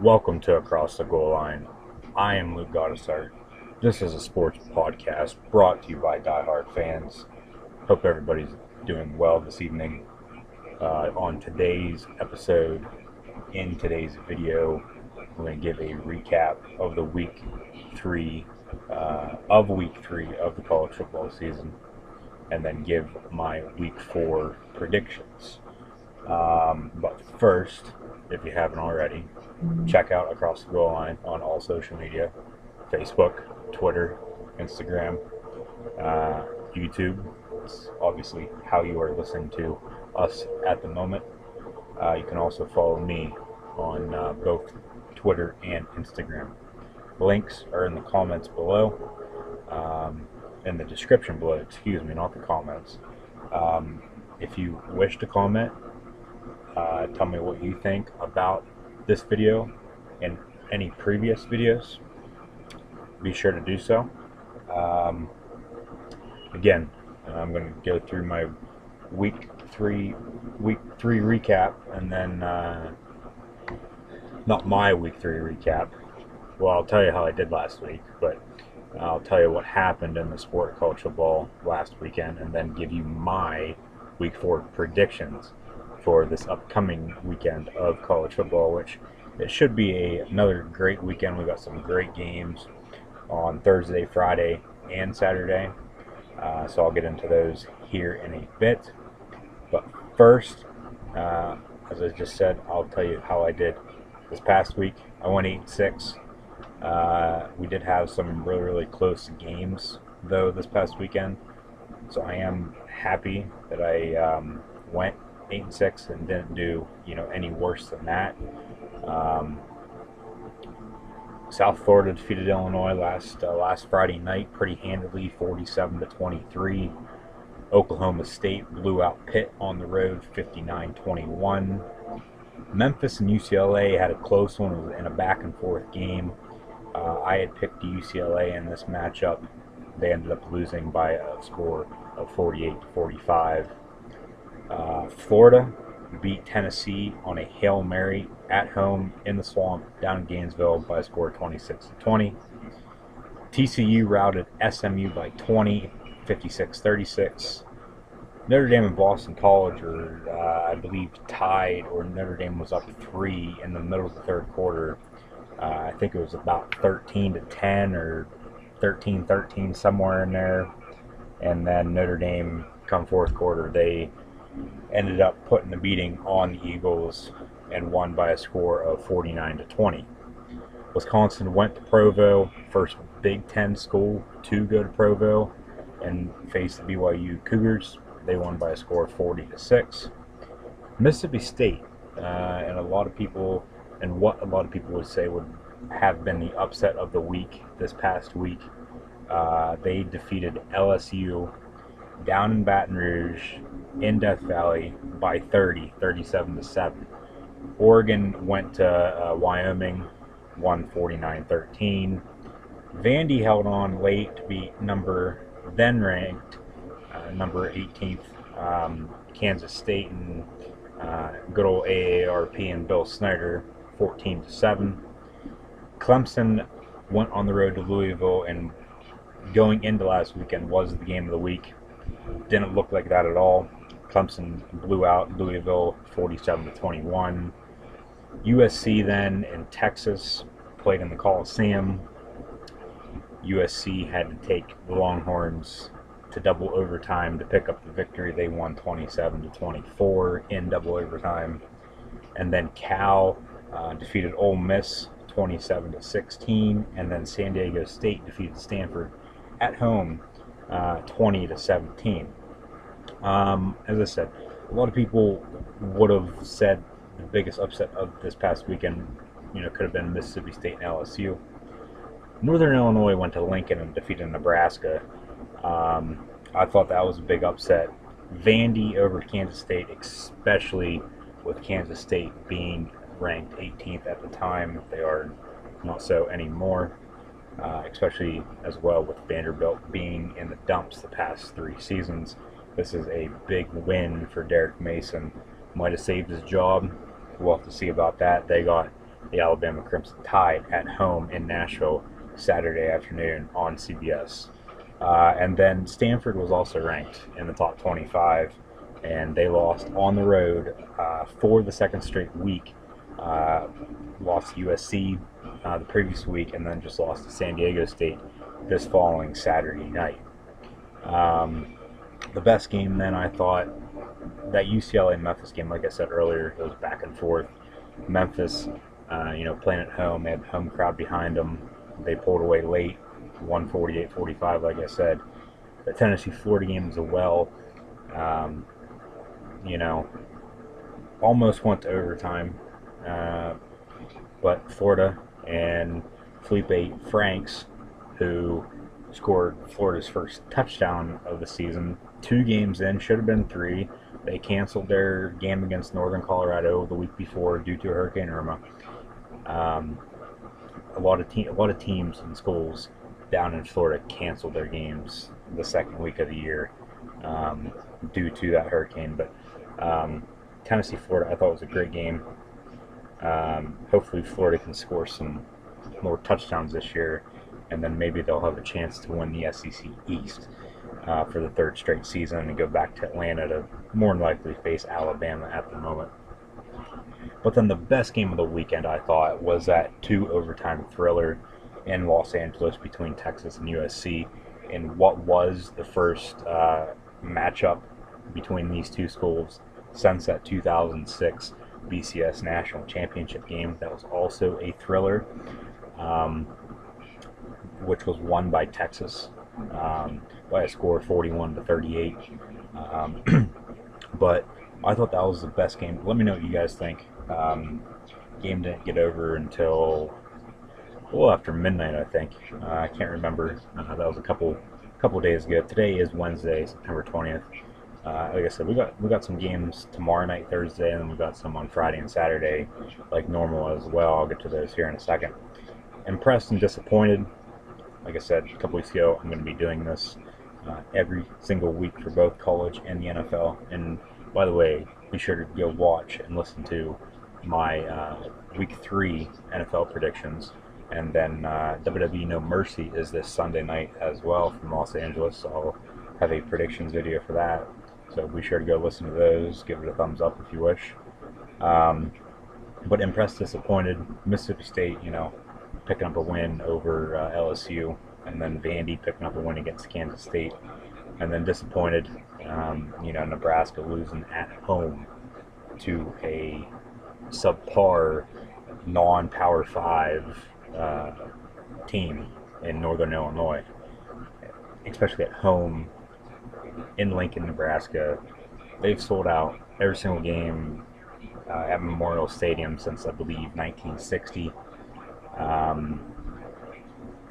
Welcome to Across the Goal Line. I am Luke Godissart. This is a sports podcast brought to you by diehard fans. Hope everybody's doing well this evening. On today's episode, in today's video, we're going to give a recap of the week three of the college football season, and then give my week 4 predictions. But first, if you haven't already, check out Across the Goal Line on all social media: Facebook, Twitter, Instagram, YouTube. It's obviously how you are listening to us at the moment. You can also follow me on both Twitter and Instagram. Links are in the comments below, in the description below, excuse me, not the comments. If you wish to comment, tell me what you think about this video and any previous videos. Be sure to do so. Again, I'm going to go through my week three recap, and then not my week 3 recap. Well, I'll tell you how I did last week, but I'll tell you what happened in the sport of college football last weekend, and then give you my week 4 predictions for this upcoming weekend of college football, which it should be another great weekend. We got some great games on Thursday, Friday, and Saturday. So I'll get into those here in a bit. But first, as I just said, I'll tell you how I did this past week. I went 8-6. We did have some really close games, though, this past weekend. So I am happy that I went 8-6 and didn't do any worse than that. South Florida defeated Illinois last Friday night pretty handily, 47-23. Oklahoma State blew out Pitt on the road, 59-21. Memphis and UCLA had a close one. It was in a back and forth game. I had picked UCLA in this matchup. They ended up losing by a score of 48-45. Florida beat Tennessee on a Hail Mary at home in the Swamp down in Gainesville by a score of 26-20. TCU routed SMU by 20, 56-36. Notre Dame and Boston College were, I believe, tied, or Notre Dame was up 3 in the middle of the third quarter. I think it was about 13-10 or 13-13, somewhere in there. And then Notre Dame, come fourth quarter, they ended up putting the beating on the Eagles and won by a score of 49-20. Wisconsin went to Provo, first Big Ten school to go to Provo and face the BYU Cougars. They won by a score of 40-6. Mississippi State, and what a lot of people would say would have been the upset of the week this past week. They defeated LSU down in Baton Rouge in Death Valley by 37-7. Oregon went to Wyoming, won 49-13. Vandy held on late to beat number 18th Kansas State, and good old AARP and Bill Snyder, 14-7. Clemson went on the road to Louisville, and going into last weekend was the game of the week. Didn't look like that at all. Clemson blew out Louisville 47-21. USC then in Texas played in the Coliseum. USC had to take the Longhorns to double overtime to pick up the victory. They won 27-24 in double overtime. And then Cal defeated Ole Miss 27-16, and then San Diego State defeated Stanford at home 20-17. As I said, a lot of people would have said the biggest upset of this past weekend, could have been Mississippi State and LSU. Northern Illinois went to Lincoln and defeated Nebraska. I thought that was a big upset. Vandy over Kansas State, especially with Kansas State being ranked 18th at the time. They are not so anymore, especially as well with Vanderbilt being in the dumps the past 3 seasons. This is a big win for Derek Mason. Might have saved his job. We'll have to see about that. They got the Alabama Crimson Tide at home in Nashville Saturday afternoon on CBS. And then Stanford was also ranked in the top 25, and they lost on the road for the second straight week. Lost to USC the previous week, and then just lost to San Diego State this following Saturday night. The best game then, I thought, that UCLA-Memphis game, like I said earlier, it was back and forth. Memphis, playing at home, they had the home crowd behind them. They pulled away late, 148-45, like I said. The Tennessee-Florida game as well, almost went to overtime. But Florida and Felipe Franks, who scored Florida's first touchdown of the season, 2 games in, should have been 3. They canceled their game against Northern Colorado the week before due to Hurricane Irma. A lot of teams and schools down in Florida canceled their games the second week of the year due to that hurricane. But Tennessee, Florida, I thought was a great game. Hopefully Florida can score some more touchdowns this year, and then maybe they'll have a chance to win the SEC East for the 3rd straight season and go back to Atlanta to more than likely face Alabama at the moment. But then the best game of the weekend, I thought, was that 2 overtime thriller in Los Angeles between Texas and USC in what was the first matchup between these two schools since that 2006 BCS National Championship game. That was also a thriller, which was won by Texas by a score of 41-38. But I thought that was the best game. Let me know what you guys think. Game didn't get over until after midnight, I think. I can't remember. That was a couple days ago. Today is Wednesday, September 20th. Like I said, we got some games tomorrow night, Thursday, and then we got some on Friday and Saturday, like normal as well. I'll get to those here in a second. Impressed and disappointed. Like I said a couple weeks ago, I'm going to be doing this every single week for both college and the NFL. And by the way, be sure to go watch and listen to my Week 3 NFL predictions. And then WWE No Mercy is this Sunday night as well from Los Angeles. So I'll have a predictions video for that. So be sure to go listen to those. Give it a thumbs up if you wish. But impressed, disappointed. Mississippi State, picking up a win over LSU. And then Vandy picking up a win against Kansas State. And then disappointed, Nebraska losing at home to a subpar non-Power 5 team in Northern Illinois, especially at home in Lincoln, Nebraska. They've sold out every single game at Memorial Stadium since, I believe, 1960.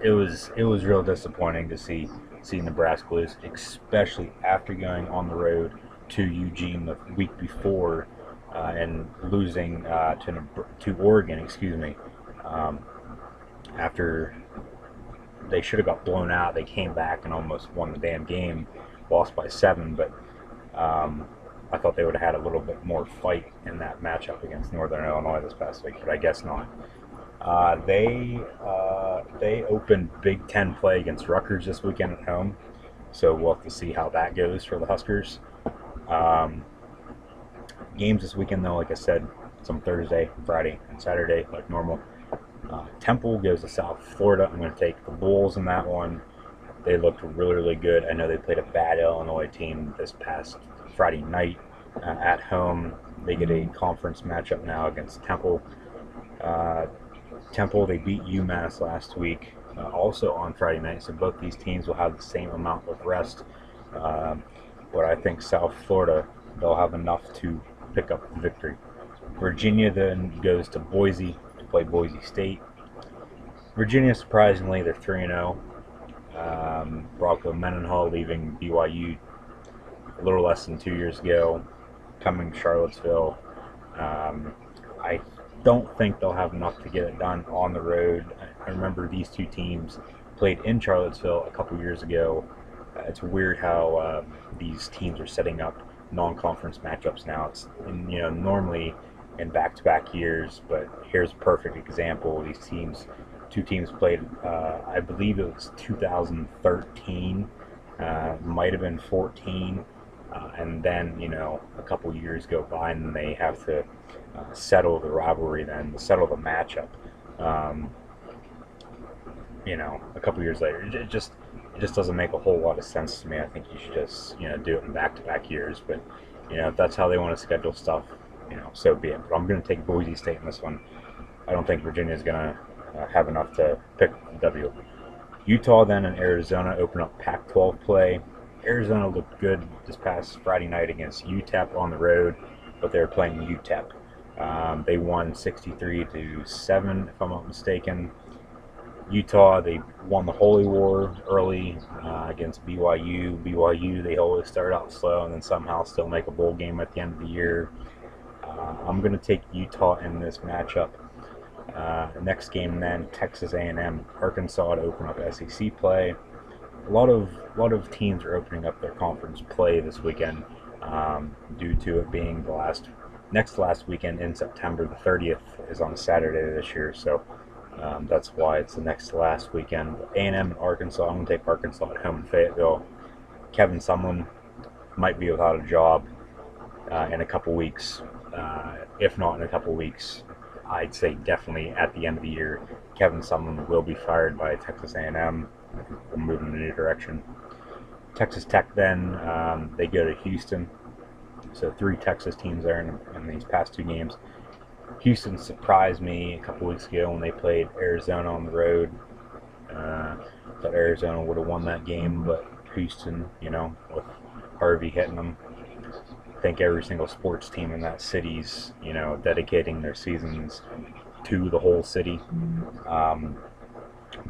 It was real disappointing to see Nebraska lose, especially after going on the road to Eugene the week before and losing to Oregon. After they should have got blown out, they came back and almost won the damn game, lost by 7. But I thought they would have had a little bit more fight in that matchup against Northern Illinois this past week, but I guess not. They opened Big Ten play against Rutgers this weekend at home, so we'll have to see how that goes for the Huskers. Games this weekend, though, like I said, some Thursday, Friday, and Saturday, like normal. Temple goes to South Florida. I'm going to take the Bulls in that one. They looked really, really good. I know they played a bad Illinois team this past Friday night at home. They get a conference matchup now against Temple. Temple, they beat UMass last week, also on Friday night, so both these teams will have the same amount of rest. But I think South Florida, they'll have enough to pick up the victory. Virginia then goes to Boise to play Boise State. Virginia, surprisingly, they're 3-0. Bronco Mendenhall leaving BYU a little less than 2 years ago, coming to Charlottesville. I don't think they'll have enough to get it done on the road. I remember these two teams played in Charlottesville a couple years ago. It's weird how these teams are setting up non-conference matchups now. Normally in back-to-back years. But here's a perfect example. These teams, two teams played, I believe it was 2013, might have been 14, and then, a couple years go by and they have to settle the rivalry, then settle the matchup. Um, a couple years later, it just doesn't make a whole lot of sense to me. I think you should just do it in back-to-back years. But if that's how they want to schedule stuff, so be it. But I'm going to take Boise State in this one. I don't think Virginia's going to have enough to pick the W. Utah then and Arizona open up Pac-12 play. Arizona looked good this past Friday night against UTEP on the road, but they were playing UTEP. They won 63-7, if I'm not mistaken. Utah, they won the Holy War early against BYU. BYU, they always start out slow and then somehow still make a bowl game at the end of the year. I'm going to take Utah in this matchup. Next game then, Texas A&M, Arkansas to open up SEC play. A lot of teams are opening up their conference play this weekend due to it being the next to last weekend in September. The 30th is on a Saturday this year, so that's why it's the next to last weekend. A&M and Arkansas, I'm going to take Arkansas at home in Fayetteville. Kevin Sumlin might be without a job in a couple weeks. If not in a couple weeks, I'd say definitely at the end of the year, Kevin Sumlin will be fired by Texas A&M. We're moving in a new direction. Texas Tech then, they go to Houston. So 3 Texas teams there in these past 2 games. Houston surprised me a couple weeks ago when they played Arizona on the road. Thought Arizona would have won that game, but Houston, with Harvey hitting them. I think every single sports team in that city's, dedicating their seasons to the whole city.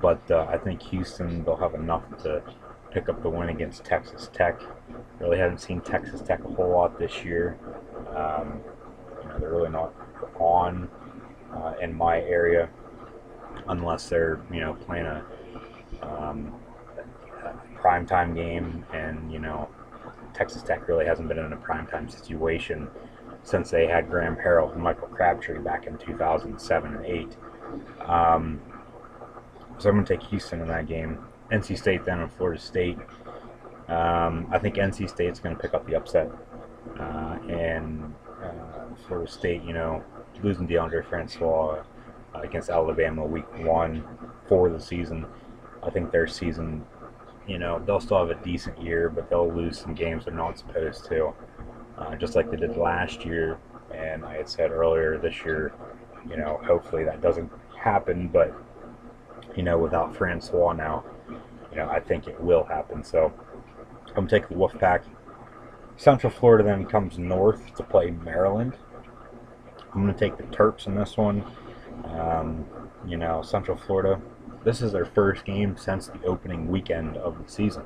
But I think Houston, they'll have enough to pick up the win against Texas Tech. Really haven't seen Texas Tech a whole lot this year. They're really not on in my area unless they're playing a primetime game, and Texas Tech really hasn't been in a primetime situation since they had Graham Harrell and Michael Crabtree back in 2007 and 8. So I'm going to take Houston in that game. NC State then and Florida State. I think NC State's going to pick up the upset. And Florida State, losing DeAndre Francois against Alabama week 1 for the season. I think their season, they'll still have a decent year, but they'll lose some games they're not supposed to. Just like they did last year. And I had said earlier this year, hopefully that doesn't happen, but without Francois now, I think it will happen. So I'm going to take the Wolfpack. Central Florida then comes north to play Maryland. I'm going to take the Terps in this one. Central Florida, this is their first game since the opening weekend of the season.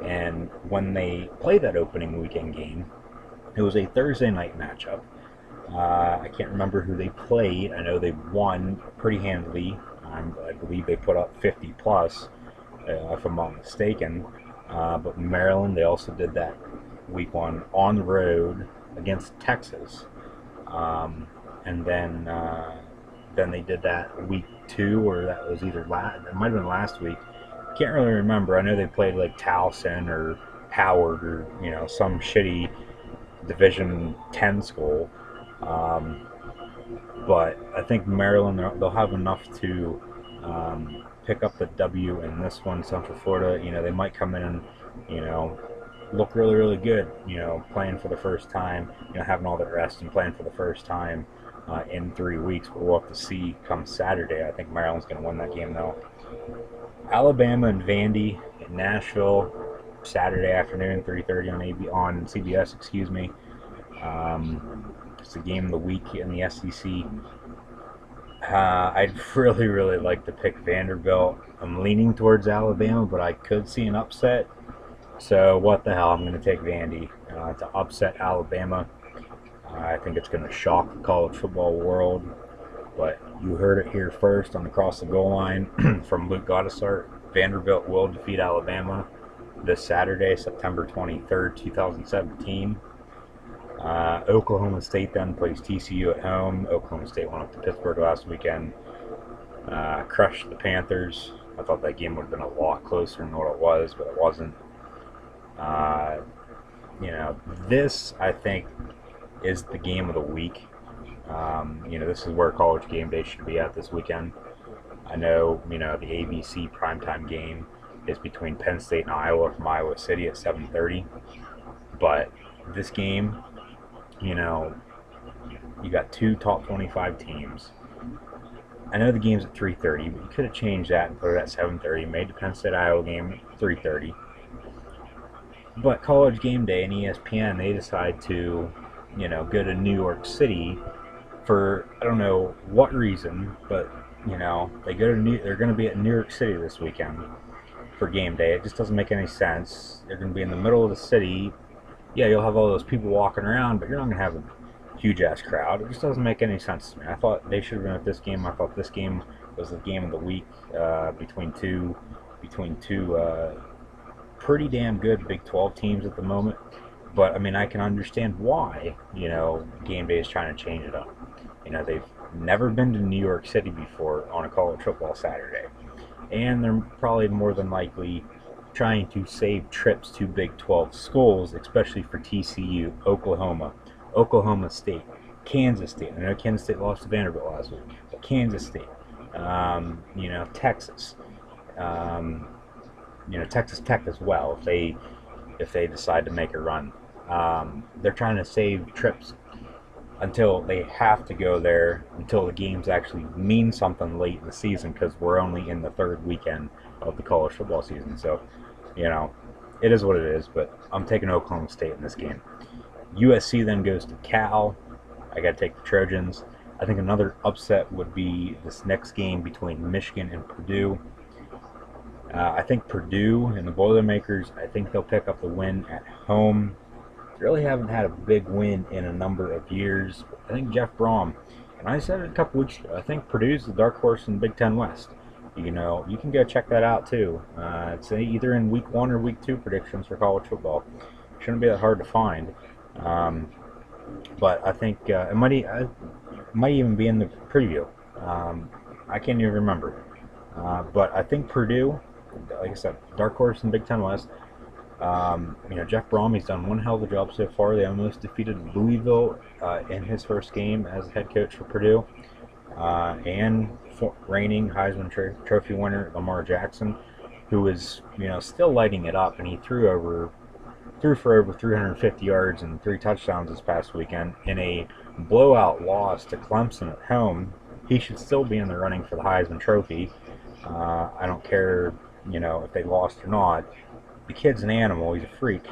And when they played that opening weekend game, it was a Thursday night matchup. I can't remember who they played. I know they won pretty handily. I believe they put up 50 plus, if I'm not mistaken. But Maryland, they also did that week 1 on the road against Texas. And then they did that week 2, or that was either it might have been last week. Can't really remember. I know they played like Towson or Howard or some shitty Division 10 school. But I think Maryland, they'll have enough to pick up the W in this one. Central Florida, they might come in and look really, really good. Playing for the first time, having all that rest and playing for the first time in 3 weeks. But we'll have to see come Saturday. I think Maryland's going to win that game though. Alabama and Vandy in Nashville, Saturday afternoon, 3:30 on CBS. Excuse me. It's the game of the week in the SEC. I'd really, really like to pick Vanderbilt. I'm leaning towards Alabama, but I could see an upset. So what the hell? I'm going to take Vandy to upset Alabama. I think it's going to shock the college football world. But you heard it here first on Across the Goal Line from Luke Godissart. Vanderbilt will defeat Alabama this Saturday, September 23rd, 2017. Oklahoma State then plays TCU at home. Oklahoma State went up to Pittsburgh last weekend, crushed the Panthers. I thought that game would have been a lot closer than what it was, but it wasn't. Uh, this, I think, is the game of the week. This is where College game day should be at this weekend. I know, the ABC primetime game is between Penn State and Iowa from Iowa City at 7:30. But this game, you got two top 25 teams. I know the game's at 3:30, but you could have changed that and put it at 7:30, made the Penn State Iowa game at 3:30. But College game day and ESPN, they decide to, go to New York City for, I don't know what reason, but, they go to they're going to be at New York City this weekend for game day. It just doesn't make any sense. They're going to be in the middle of the city. Yeah, you'll have all those people walking around, but you're not going to have a huge-ass crowd. It just doesn't make any sense to me. I thought they should have been at this game. I thought this game was the game of the week between two pretty damn good Big 12 teams at the moment. But, I can understand why, game day is trying to change it up. They've never been to New York City before on a college football Saturday. And they're probably more than likely trying to save trips to Big 12 schools, especially for TCU, Oklahoma State, Kansas State. I know Kansas State lost to Vanderbilt last week, but Kansas State, Texas, Texas Tech as well. If they decide to make a run, they're trying to save trips until they have to go there, until the games actually mean something late in the season, because we're only in the third weekend of the college football season. So, it is what it is, but I'm taking Oklahoma State in this game. USC then goes to Cal. I got to take the Trojans. I think another upset would be this next game between Michigan and Purdue. I think Purdue and the Boilermakers, I think they'll pick up the win at home. They really haven't had a big win in a number of years. I think Jeff Brom, and I said it a couple weeks ago, I think Purdue's the dark horse in the Big Ten West. You can go check that out too. It's either in week 1 or week 2 predictions for college football. Shouldn't be that hard to find. But I think it might even be in the preview. I can't even remember. But I think Purdue, like I said, dark horse in Big Ten West. Jeff Brom, he's done one hell of a job so far. They almost defeated Louisville in his first game as head coach for Purdue. And reigning Heisman Trophy winner Lamar Jackson, who is still lighting it up, and he threw for over 350 yards and 3 touchdowns this past weekend in a blowout loss to Clemson at home. He should still be in the running for the Heisman Trophy. I don't care, if they lost or not. The kid's an animal. He's a freak.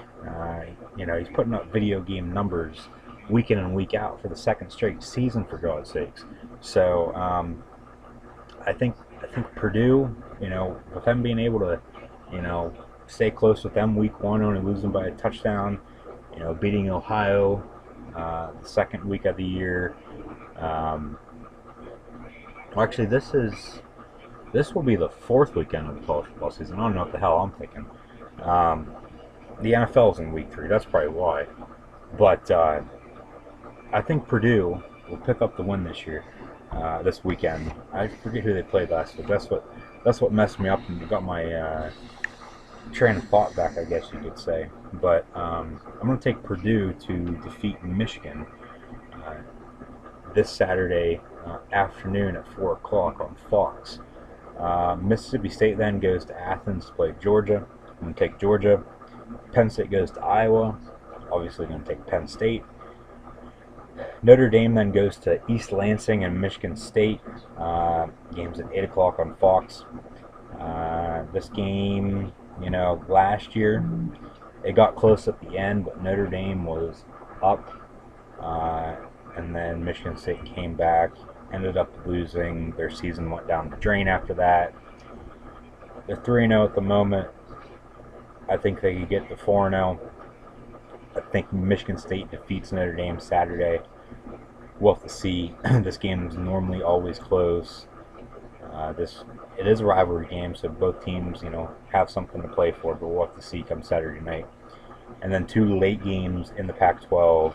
He's putting up video game numbers week in and week out for the second straight season, for God's sakes. So I think Purdue, with them being able to, stay close with them week 1, only losing by a touchdown, beating Ohio the second week of the year. Actually, this will be the 4th weekend of the college football season. I don't know what the hell I'm thinking. The NFL's in week 3. That's probably why. But I think Purdue will pick up the win this year, this weekend. I forget who they played last week. That's what messed me up and got my train of thought back, I guess you could say. But I'm going to take Purdue to defeat Michigan this Saturday afternoon at 4 o'clock on Fox. Mississippi State then goes to Athens to play Georgia. I'm going to take Georgia. Penn State goes to Iowa. Obviously going to take Penn State. Notre Dame then goes to East Lansing and Michigan State. Game's at 8 o'clock on Fox. This game, last year, it got close at the end, but Notre Dame was up. And then Michigan State came back, ended up losing. Their season went down the drain after that. They're 3-0 at the moment. I think they could get to 4-0. I think Michigan State defeats Notre Dame Saturday. We'll have to see. This game is normally always close. It is a rivalry game, so both teams, have something to play for, but we'll have to see come Saturday night. And then 2 late games in the Pac-12.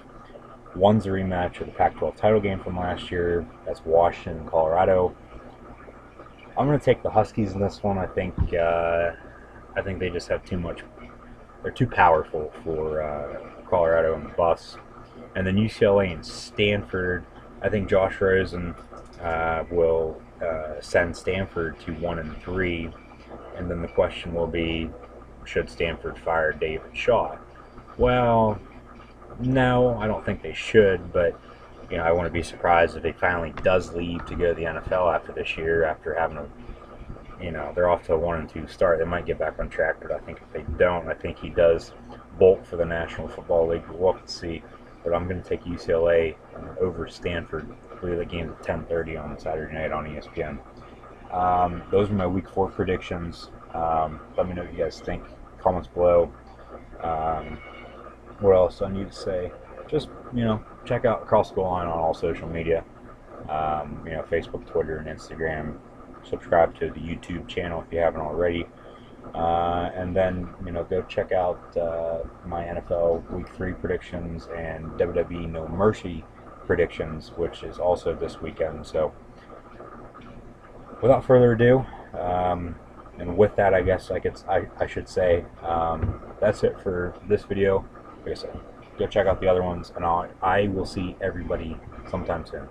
One's a rematch of the Pac-12 title game from last year. That's Washington and Colorado. I'm going to take the Huskies in this one. I think they just have too much. They're too powerful for Colorado and the Buffs. And then UCLA and Stanford. I think Josh Rosen will send Stanford to 1-3, and then the question will be, should Stanford fire David Shaw? Well, no, I don't think they should, but I wouldn't be surprised if he finally does leave to go to the NFL after this year, after having they're off to a 1-2 start. They might get back on track, but I think if they don't, I think he does bolt for the National Football League. We'll have to see. But I'm going to take UCLA over Stanford. I believe the game's at 10:30 on Saturday night on ESPN. Those are my Week 4 predictions. Let me know what you guys think. Comments below. What else do I need to say? Just, check out Across the Goal Line on all social media. Facebook, Twitter, and Instagram. Subscribe to the YouTube channel if you haven't already. And then, go check out my NFL Week 3 predictions and WWE No Mercy predictions, which is also this weekend. So, without further ado, and with that, I guess I should say that's it for this video. Like I said, go check out the other ones, and I will see everybody sometime soon.